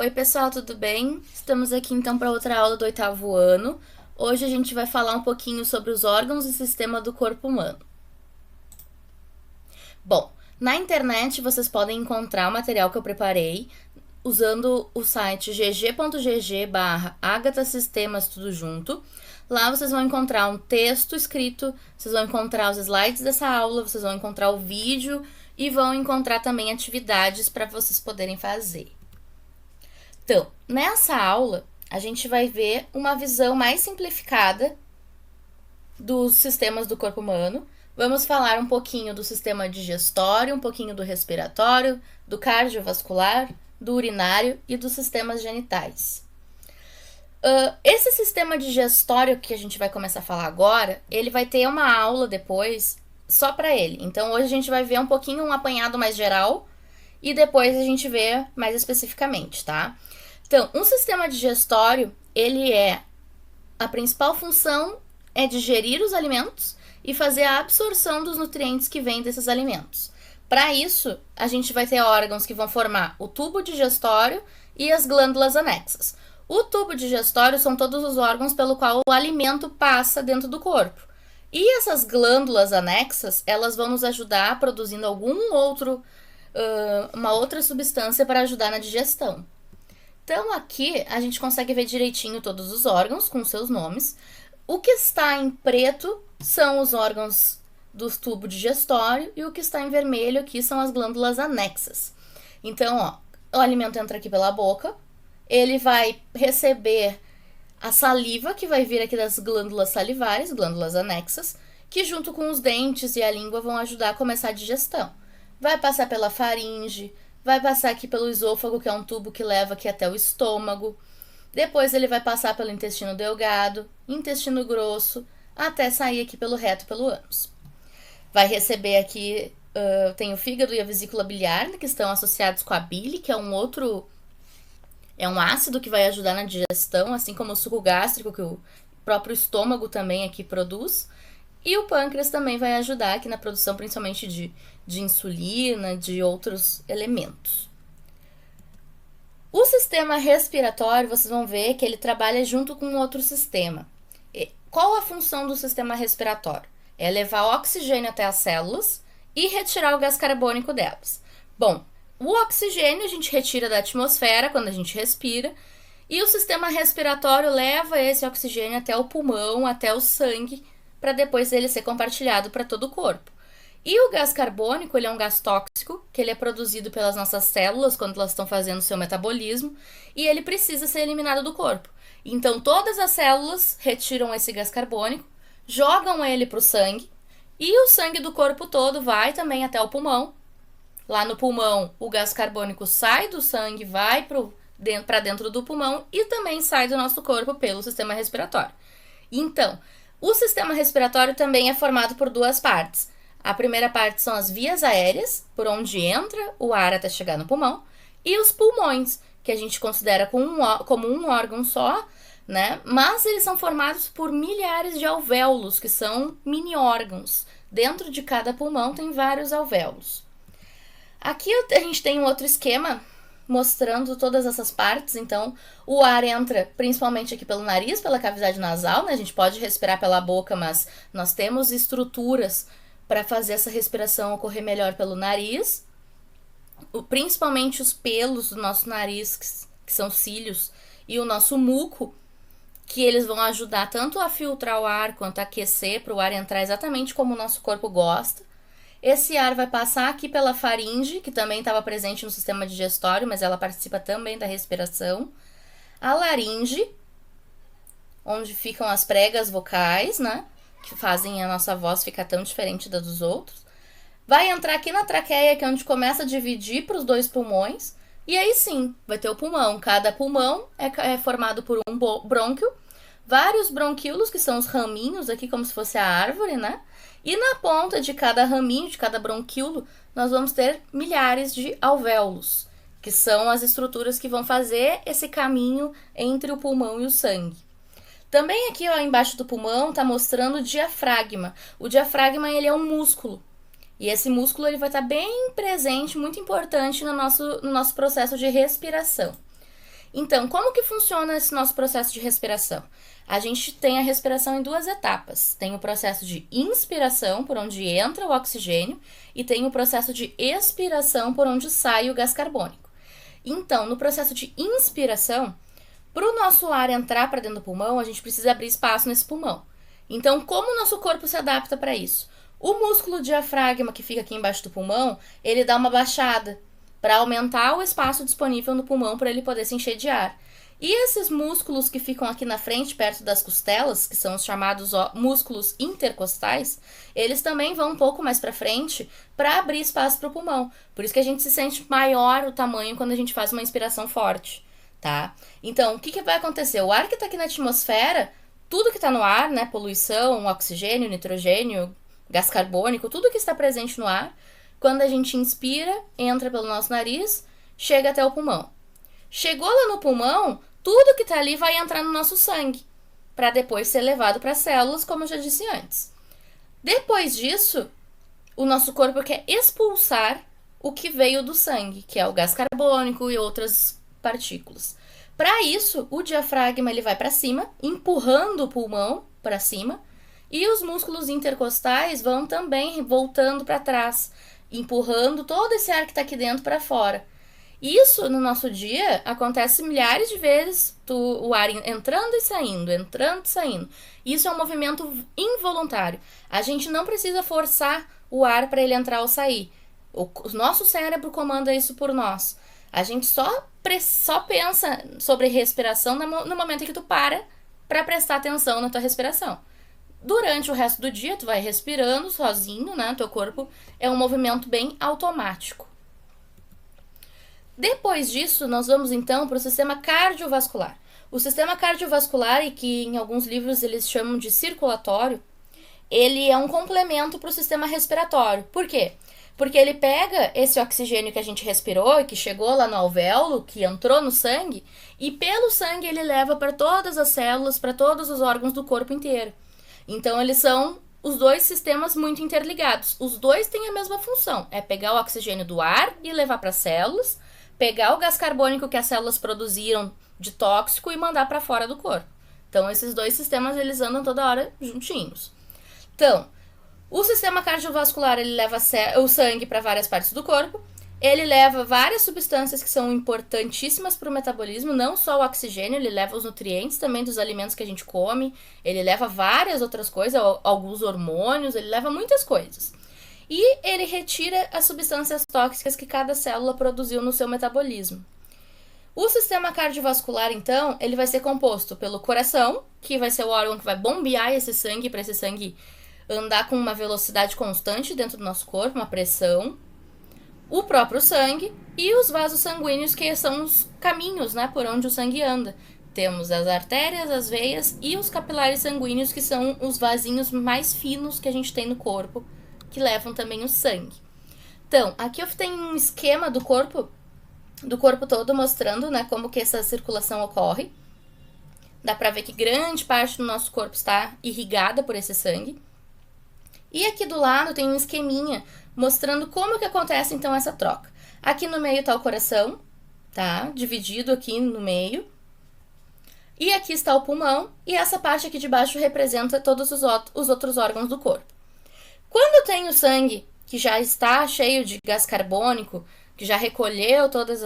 Oi pessoal, tudo bem? Estamos aqui então para outra aula do 8º ano. Hoje a gente vai falar um pouquinho sobre os órgãos e sistema do corpo humano. Bom, na internet vocês podem encontrar o material que eu preparei usando o site gg.gg/Agatha Sistemas tudo junto. Lá vocês vão encontrar um texto escrito, vocês vão encontrar os slides dessa aula, vocês vão encontrar o vídeo e vão encontrar também atividades para vocês poderem fazer. Então, nessa aula, a gente vai ver uma visão mais simplificada dos sistemas do corpo humano. Vamos falar um pouquinho do sistema digestório, um pouquinho do respiratório, do cardiovascular, do urinário e dos sistemas genitais. Esse sistema digestório que a gente vai começar a falar agora, ele vai ter uma aula depois só para ele. Então, hoje a gente vai ver um pouquinho um apanhado mais geral e depois a gente vê mais especificamente, tá? Então, um sistema digestório, a principal função é digerir os alimentos e fazer a absorção dos nutrientes que vêm desses alimentos. Para isso, a gente vai ter órgãos que vão formar o tubo digestório e as glândulas anexas. O tubo digestório são todos os órgãos pelo qual o alimento passa dentro do corpo. E essas glândulas anexas, elas vão nos ajudar produzindo uma outra substância para ajudar na digestão. Então, aqui a gente consegue ver direitinho todos os órgãos com seus nomes. O que está em preto são os órgãos do tubo digestório e o que está em vermelho aqui são as glândulas anexas. Então, o alimento entra aqui pela boca, ele vai receber a saliva que vai vir aqui das glândulas salivares, glândulas anexas, que junto com os dentes e a língua vão ajudar a começar a digestão. Vai passar pela faringe, vai passar aqui pelo esôfago, que é um tubo que leva aqui até o estômago. Depois ele vai passar pelo intestino delgado, intestino grosso, até sair aqui pelo reto e pelo ânus. Vai receber aqui, tem o fígado e a vesícula biliar, que estão associados com a bile, que é um ácido que vai ajudar na digestão, assim como o suco gástrico, que o próprio estômago também aqui produz. E o pâncreas também vai ajudar aqui na produção, principalmente de insulina, de outros elementos. O sistema respiratório, vocês vão ver que ele trabalha junto com outro sistema. Qual a função do sistema respiratório? É levar oxigênio até as células e retirar o gás carbônico delas. Bom, o oxigênio a gente retira da atmosfera quando a gente respira, e o sistema respiratório leva esse oxigênio até o pulmão, até o sangue, para depois ele ser compartilhado para todo o corpo. E o gás carbônico, ele é um gás tóxico, que ele é produzido pelas nossas células quando elas estão fazendo seu metabolismo, e ele precisa ser eliminado do corpo. Então, todas as células retiram esse gás carbônico, jogam ele para o sangue, e o sangue do corpo todo vai também até o pulmão. Lá no pulmão, o gás carbônico sai do sangue, vai para dentro do pulmão e também sai do nosso corpo pelo sistema respiratório. Então, o sistema respiratório também é formado por duas partes. A primeira parte são as vias aéreas, por onde entra o ar até chegar no pulmão, e os pulmões, que a gente considera como um órgão só, né? Mas eles são formados por milhares de alvéolos, que são mini órgãos. Dentro de cada pulmão tem vários alvéolos. Aqui a gente tem um outro esquema mostrando todas essas partes. Então, o ar entra principalmente aqui pelo nariz, pela cavidade nasal, né? A gente pode respirar pela boca, mas nós temos estruturas para fazer essa respiração ocorrer melhor pelo nariz. Principalmente os pelos do nosso nariz, que são cílios, e o nosso muco, que eles vão ajudar tanto a filtrar o ar quanto a aquecer para o ar entrar exatamente como o nosso corpo gosta. Esse ar vai passar aqui pela faringe, que também estava presente no sistema digestório, mas ela participa também da respiração. A laringe, onde ficam as pregas vocais, né? Que fazem a nossa voz ficar tão diferente da dos outros. Vai entrar aqui na traqueia, que é onde começa a dividir para os dois pulmões. E aí sim, vai ter o pulmão. Cada pulmão é formado por um brônquio, vários bronquíolos, que são os raminhos aqui, como se fosse a árvore, né? E na ponta de cada raminho, de cada bronquíolo, nós vamos ter milhares de alvéolos, que são as estruturas que vão fazer esse caminho entre o pulmão e o sangue. Também aqui, ó, embaixo do pulmão, está mostrando o diafragma. O diafragma, ele é um músculo. E esse músculo ele vai estar bem presente, muito importante no nosso processo de respiração. Então, como que funciona esse nosso processo de respiração? A gente tem a respiração em duas etapas. Tem o processo de inspiração, por onde entra o oxigênio, e tem o processo de expiração, por onde sai o gás carbônico. Então, no processo de inspiração, para o nosso ar entrar para dentro do pulmão, a gente precisa abrir espaço nesse pulmão. Então, como o nosso corpo se adapta para isso? O músculo diafragma que fica aqui embaixo do pulmão, ele dá uma baixada para aumentar o espaço disponível no pulmão para ele poder se encher de ar. E esses músculos que ficam aqui na frente, perto das costelas, que são os chamados músculos intercostais, eles também vão um pouco mais para frente para abrir espaço para o pulmão. Por isso que a gente se sente maior o tamanho quando a gente faz uma inspiração forte, tá? Então, o que vai acontecer? O ar que está aqui na atmosfera, tudo que está no ar, né, poluição, oxigênio, nitrogênio, gás carbônico, tudo que está presente no ar, quando a gente inspira, entra pelo nosso nariz, chega até o pulmão. Chegou lá no pulmão, tudo que está ali vai entrar no nosso sangue, para depois ser levado para as células, como eu já disse antes. Depois disso, o nosso corpo quer expulsar o que veio do sangue, que é o gás carbônico e outras partículas. Para isso, o diafragma ele vai para cima, empurrando o pulmão para cima, e os músculos intercostais vão também voltando para trás, empurrando todo esse ar que está aqui dentro para fora. Isso, no nosso dia, acontece milhares de vezes, o ar entrando e saindo, entrando e saindo. Isso é um movimento involuntário. A gente não precisa forçar o ar para ele entrar ou sair. O nosso cérebro comanda isso por nós. A gente só pensa sobre respiração no momento em que tu para prestar atenção na tua respiração. Durante o resto do dia, tu vai respirando sozinho, né? Teu corpo é um movimento bem automático. Depois disso, nós vamos então para o sistema cardiovascular. O sistema cardiovascular, e que em alguns livros eles chamam de circulatório, ele é um complemento para o sistema respiratório. Por quê? Porque ele pega esse oxigênio que a gente respirou e que chegou lá no alvéolo, que entrou no sangue, e pelo sangue ele leva para todas as células, para todos os órgãos do corpo inteiro. Então, eles são os dois sistemas muito interligados. Os dois têm a mesma função, é pegar o oxigênio do ar e levar para as células, pegar o gás carbônico que as células produziram de tóxico e mandar para fora do corpo. Então, esses dois sistemas, eles andam toda hora juntinhos. Então, o sistema cardiovascular, ele leva o sangue para várias partes do corpo, ele leva várias substâncias que são importantíssimas para o metabolismo, não só o oxigênio, ele leva os nutrientes também dos alimentos que a gente come, ele leva várias outras coisas, alguns hormônios, ele leva muitas coisas. E ele retira as substâncias tóxicas que cada célula produziu no seu metabolismo. O sistema cardiovascular, então, ele vai ser composto pelo coração, que vai ser o órgão que vai bombear esse sangue, para esse sangue andar com uma velocidade constante dentro do nosso corpo, uma pressão, o próprio sangue e os vasos sanguíneos, que são os caminhos, né, por onde o sangue anda. Temos as artérias, as veias e os capilares sanguíneos, que são os vasinhos mais finos que a gente tem no corpo, que levam também o sangue. Então, aqui eu tenho um esquema do corpo todo mostrando, né, como que essa circulação ocorre. Dá pra ver que grande parte do nosso corpo está irrigada por esse sangue. E aqui do lado tem um esqueminha mostrando como que acontece então essa troca. Aqui no meio está o coração, tá? Dividido aqui no meio. E aqui está o pulmão, e essa parte aqui de baixo representa todos os outros órgãos do corpo. Quando tem o sangue que já está cheio de gás carbônico, que já recolheu todas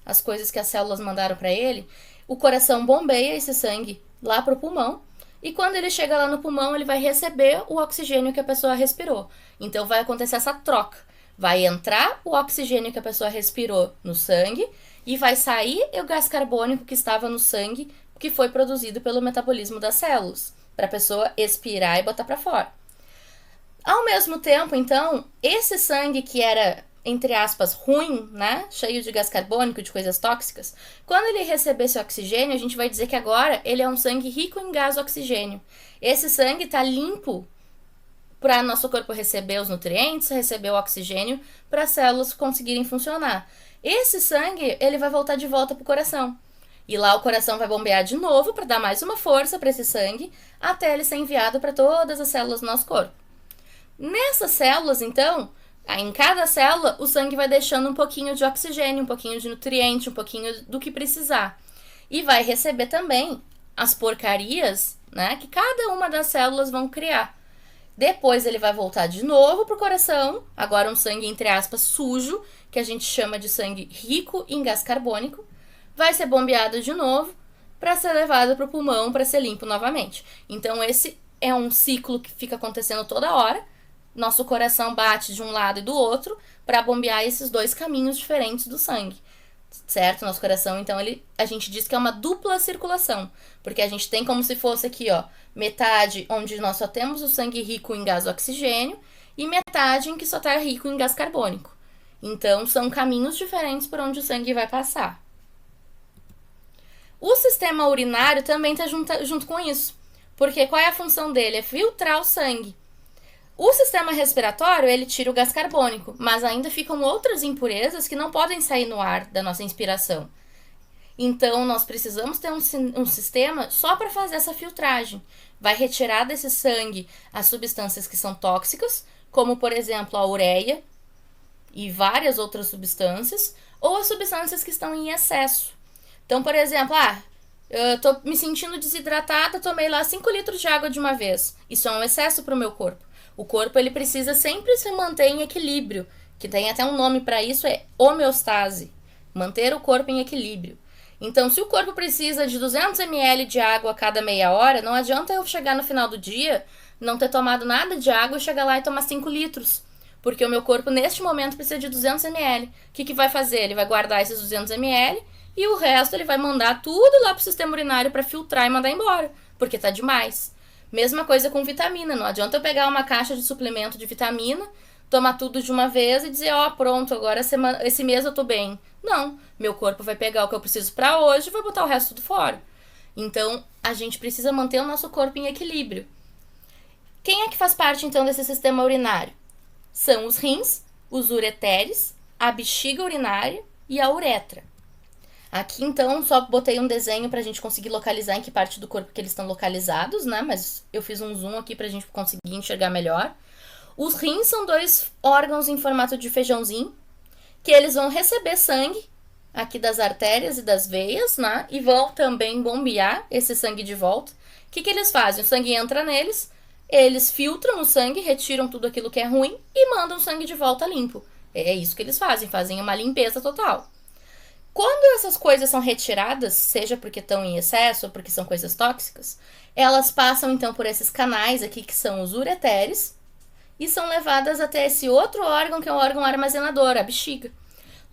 as coisas que as células mandaram para ele, o coração bombeia esse sangue lá para o pulmão, e quando ele chega lá no pulmão, ele vai receber o oxigênio que a pessoa respirou. Então, vai acontecer essa troca. Vai entrar o oxigênio que a pessoa respirou no sangue e vai sair o gás carbônico que estava no sangue, que foi produzido pelo metabolismo das células, para a pessoa expirar e botar para fora. Ao mesmo tempo, então, esse sangue que era, entre aspas, ruim, né, cheio de gás carbônico, de coisas tóxicas, quando ele receber esse oxigênio, a gente vai dizer que agora ele é um sangue rico em gás oxigênio. Esse sangue está limpo para nosso corpo receber os nutrientes, receber o oxigênio, para as células conseguirem funcionar. Esse sangue, ele vai voltar de volta para o coração. E lá o coração vai bombear de novo para dar mais uma força para esse sangue, até ele ser enviado para todas as células do nosso corpo. Nessas células, então, em cada célula, o sangue vai deixando um pouquinho de oxigênio, um pouquinho de nutriente, um pouquinho do que precisar. e vai receber também as porcarias, né, que cada uma das células vão criar. Depois ele vai voltar de novo pro coração, agora um sangue, entre aspas, sujo, que a gente chama de sangue rico em gás carbônico, vai ser bombeado de novo para ser levado pro pulmão para ser limpo novamente. Então esse é um ciclo que fica acontecendo toda hora. Nosso coração bate de um lado e do outro para bombear esses dois caminhos diferentes do sangue. Certo? Nosso coração, então, a gente diz que é uma dupla circulação, porque a gente tem como se fosse aqui, ó, metade onde nós só temos o sangue rico em gás oxigênio e metade em que só está rico em gás carbônico. Então, são caminhos diferentes por onde o sangue vai passar. O sistema urinário também está junto com isso, porque qual é a função dele? É filtrar o sangue. O sistema respiratório, ele tira o gás carbônico, mas ainda ficam outras impurezas que não podem sair no ar da nossa inspiração. Então, nós precisamos ter um sistema só para fazer essa filtragem. Vai retirar desse sangue as substâncias que são tóxicas, como, por exemplo, a ureia e várias outras substâncias, ou as substâncias que estão em excesso. Então, por exemplo, eu tô me sentindo desidratada, tomei lá 5 litros de água de uma vez. Isso é um excesso para o meu corpo. O corpo, ele precisa sempre se manter em equilíbrio, que tem até um nome para isso, é homeostase, manter o corpo em equilíbrio. Então, se o corpo precisa de 200 ml de água a cada meia hora, não adianta eu chegar no final do dia, não ter tomado nada de água e chegar lá e tomar 5 litros, porque o meu corpo, neste momento, precisa de 200 ml. O que vai fazer? Ele vai guardar esses 200 ml e o resto ele vai mandar tudo lá pro sistema urinário para filtrar e mandar embora, porque tá demais. Mesma coisa com vitamina, não adianta eu pegar uma caixa de suplemento de vitamina, tomar tudo de uma vez e dizer, pronto, agora esse mês eu tô bem. Não, meu corpo vai pegar o que eu preciso para hoje e vai botar o resto tudo fora. Então, a gente precisa manter o nosso corpo em equilíbrio. Quem é que faz parte, então, desse sistema urinário? São os rins, os ureteres, a bexiga urinária e a uretra. Aqui, então, só botei um desenho pra gente conseguir localizar em que parte do corpo que eles estão localizados, né? Mas eu fiz um zoom aqui pra gente conseguir enxergar melhor. Os rins são 2 órgãos em formato de feijãozinho, que eles vão receber sangue aqui das artérias e das veias, né? E vão também bombear esse sangue de volta. O que eles fazem? O sangue entra neles, eles filtram o sangue, retiram tudo aquilo que é ruim e mandam o sangue de volta limpo. É isso que eles fazem uma limpeza total. Quando essas coisas são retiradas, seja porque estão em excesso ou porque são coisas tóxicas, elas passam então por esses canais aqui que são os ureteres e são levadas até esse outro órgão que é o órgão armazenador, a bexiga.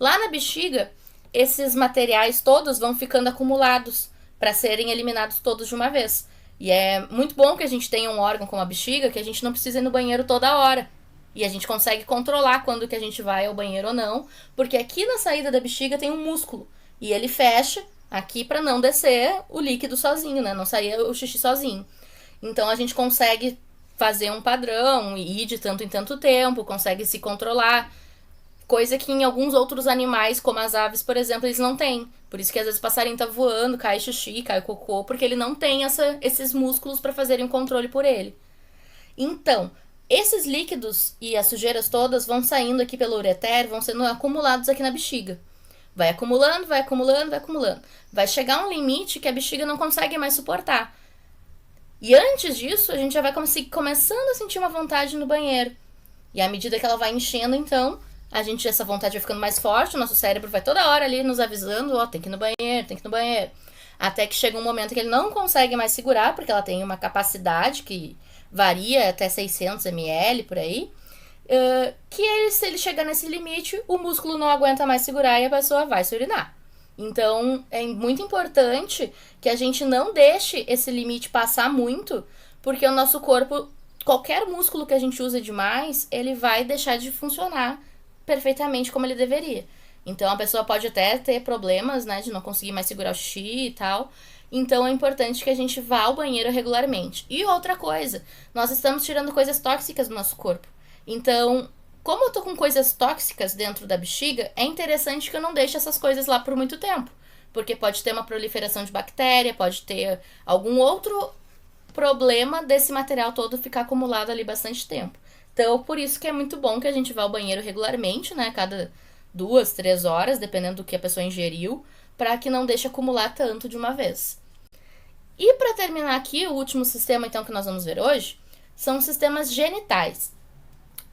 Lá na bexiga, esses materiais todos vão ficando acumulados para serem eliminados todos de uma vez. E é muito bom que a gente tenha um órgão como a bexiga, que a gente não precisa ir no banheiro toda hora. E a gente consegue controlar quando que a gente vai ao banheiro ou não, porque aqui na saída da bexiga tem um músculo. E ele fecha aqui para não descer o líquido sozinho, né? Não sair o xixi sozinho. Então a gente consegue fazer um padrão e ir de tanto em tanto tempo, consegue se controlar. Coisa que em alguns outros animais, como as aves, por exemplo, eles não têm. Por isso que às vezes o passarinho tá voando, cai xixi, cai cocô, porque ele não tem esses músculos para fazerem o controle por ele. Então, esses líquidos e as sujeiras todas vão saindo aqui pelo ureter, vão sendo acumulados aqui na bexiga. Vai acumulando, vai acumulando, vai acumulando. Vai chegar um limite que a bexiga não consegue mais suportar. E antes disso, a gente já vai começando a sentir uma vontade no banheiro. E à medida que ela vai enchendo, então, essa vontade vai ficando mais forte, o nosso cérebro vai toda hora ali nos avisando, tem que ir no banheiro, tem que ir no banheiro. Até que chega um momento que ele não consegue mais segurar, porque ela tem uma capacidade que varia até 600 ml por aí, se ele chegar nesse limite, o músculo não aguenta mais segurar e a pessoa vai se urinar. Então, é muito importante que a gente não deixe esse limite passar muito, porque o nosso corpo, qualquer músculo que a gente usa demais, ele vai deixar de funcionar perfeitamente como ele deveria. Então, a pessoa pode até ter problemas, né, de não conseguir mais segurar o xixi e tal. Então, é importante que a gente vá ao banheiro regularmente. E outra coisa, nós estamos tirando coisas tóxicas do nosso corpo. Então, como eu tô com coisas tóxicas dentro da bexiga, é interessante que eu não deixe essas coisas lá por muito tempo. Porque pode ter uma proliferação de bactéria, pode ter algum outro problema desse material todo ficar acumulado ali bastante tempo. Então, por isso que é muito bom que a gente vá ao banheiro regularmente, né? Cada 2, 3 horas, dependendo do que a pessoa ingeriu, para que não deixe acumular tanto de uma vez. E para terminar aqui, o último sistema então que nós vamos ver hoje são os sistemas genitais.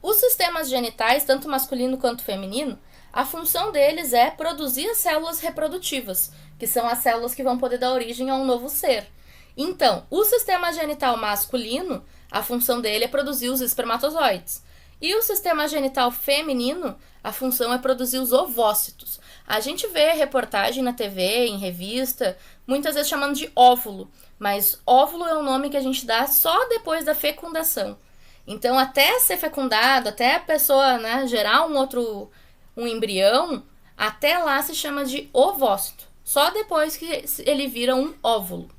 Os sistemas genitais, tanto masculino quanto feminino, a função deles é produzir as células reprodutivas, que são as células que vão poder dar origem a um novo ser. Então, o sistema genital masculino, a função dele é produzir os espermatozoides. E o sistema genital feminino, a função é produzir os ovócitos. A gente vê reportagem na TV, em revista, muitas vezes chamando de óvulo, mas óvulo é um nome que a gente dá só depois da fecundação. Então, até ser fecundado, até a pessoa, né, gerar um embrião, até lá se chama de ovócito. Só depois que ele vira um óvulo.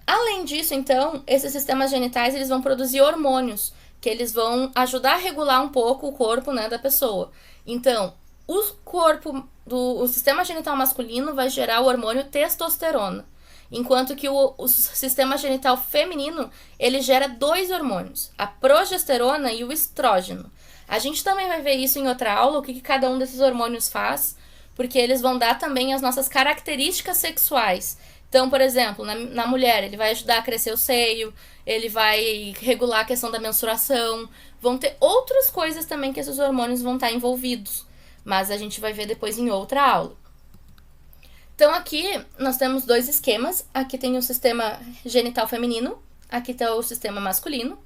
Além disso, então, esses sistemas genitais eles vão produzir hormônios, que eles vão ajudar a regular um pouco o corpo, né, da pessoa. Então, o sistema genital masculino vai gerar o hormônio testosterona, enquanto que o sistema genital feminino ele gera 2 hormônios, a progesterona e o estrógeno. A gente também vai ver isso em outra aula, o que cada um desses hormônios faz, porque eles vão dar também as nossas características sexuais. Então, por exemplo, na mulher, ele vai ajudar a crescer o seio, ele vai regular a questão da menstruação, vão ter outras coisas também que esses hormônios vão estar envolvidos, mas a gente vai ver depois em outra aula. Então, aqui nós temos 2 esquemas, aqui tem o sistema genital feminino, aqui está o sistema masculino,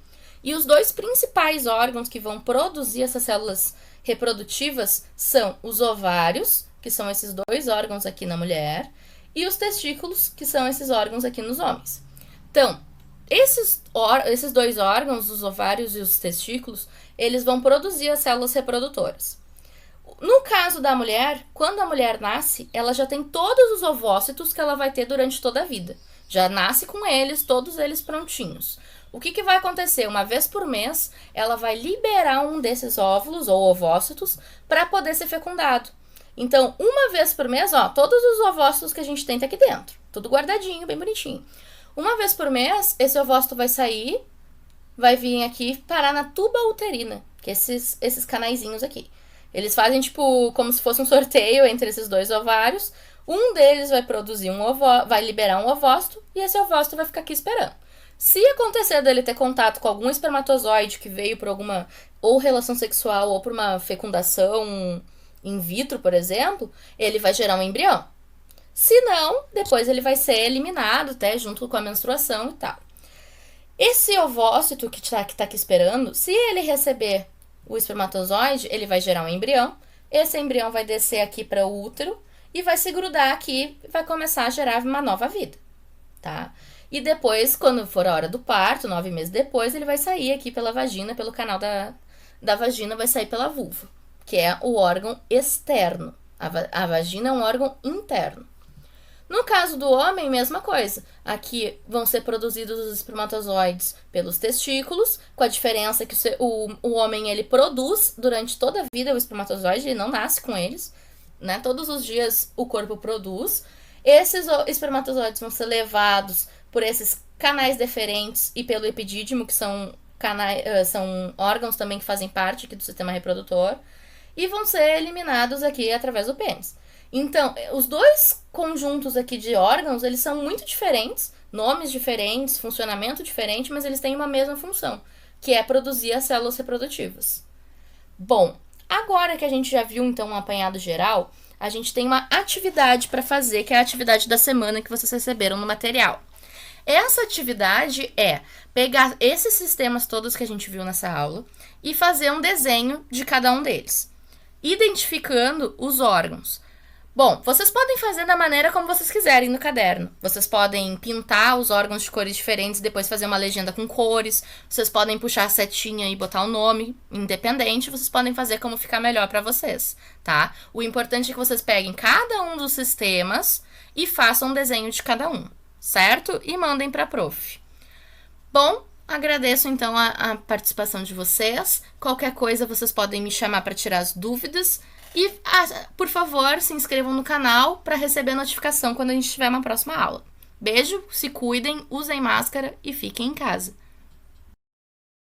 e os 2 principais órgãos que vão produzir essas células reprodutivas são os ovários, que são esses 2 órgãos aqui na mulher, e os testículos, que são esses órgãos aqui nos homens. Então, esses 2 órgãos, os ovários e os testículos, eles vão produzir as células reprodutoras. No caso da mulher, quando a mulher nasce, ela já tem todos os ovócitos que ela vai ter durante toda a vida. Já nasce com eles, todos eles prontinhos. O que vai acontecer? Uma vez por mês, ela vai liberar um desses óvulos ou ovócitos para poder ser fecundado. Então, uma vez por mês, ó, todos os ovócitos que a gente tem tá aqui dentro. Tudo guardadinho, bem bonitinho. Uma vez por mês, esse ovócito vai sair, vai vir aqui parar na tuba uterina, que é esses canaizinhos aqui. Eles fazem, tipo, como se fosse um sorteio entre esses 2 ovários. Um deles vai produzir vai liberar um ovócito e esse ovócito vai ficar aqui esperando. Se acontecer dele ter contato com algum espermatozoide que veio por alguma ou relação sexual ou por uma fecundação in vitro, por exemplo, ele vai gerar um embrião. Se não, depois ele vai ser eliminado, até junto com a menstruação e tal. Esse ovócito que tá aqui esperando, se ele receber o espermatozoide, ele vai gerar um embrião. Esse embrião vai descer aqui para o útero e vai se grudar aqui e vai começar a gerar uma nova vida, tá? E depois, quando for a hora do parto, 9 meses depois, ele vai sair aqui pela vagina, pelo canal da vagina, vai sair pela vulva, que é o órgão externo. A vagina é um órgão interno. No caso do homem, mesma coisa. Aqui vão ser produzidos os espermatozoides pelos testículos, com a diferença que o homem ele produz durante toda a vida o espermatozoide, ele não nasce com eles, né? Todos os dias o corpo produz. Esses espermatozoides vão ser levados por esses canais deferentes e pelo epidídimo, que são órgãos também que fazem parte aqui do sistema reprodutor, e vão ser eliminados aqui através do pênis. Então, os 2 conjuntos aqui de órgãos, eles são muito diferentes, nomes diferentes, funcionamento diferente, mas eles têm uma mesma função, que é produzir as células reprodutivas. Bom, agora que a gente já viu, então, um apanhado geral, a gente tem uma atividade para fazer, que é a atividade da semana que vocês receberam no material. Essa atividade é pegar esses sistemas todos que a gente viu nessa aula e fazer um desenho de cada um deles, identificando os órgãos. Bom, vocês podem fazer da maneira como vocês quiserem no caderno. Vocês podem pintar os órgãos de cores diferentes e depois fazer uma legenda com cores. Vocês podem puxar a setinha e botar o nome independente. Vocês podem fazer como ficar melhor para vocês, tá? O importante é que vocês peguem cada um dos sistemas e façam um desenho de cada um, certo? E mandem para a prof. Bom, agradeço então a participação de vocês. Qualquer coisa vocês podem me chamar para tirar as dúvidas. E, por favor, se inscrevam no canal para receber a notificação quando a gente tiver uma próxima aula. Beijo, se cuidem, usem máscara e fiquem em casa.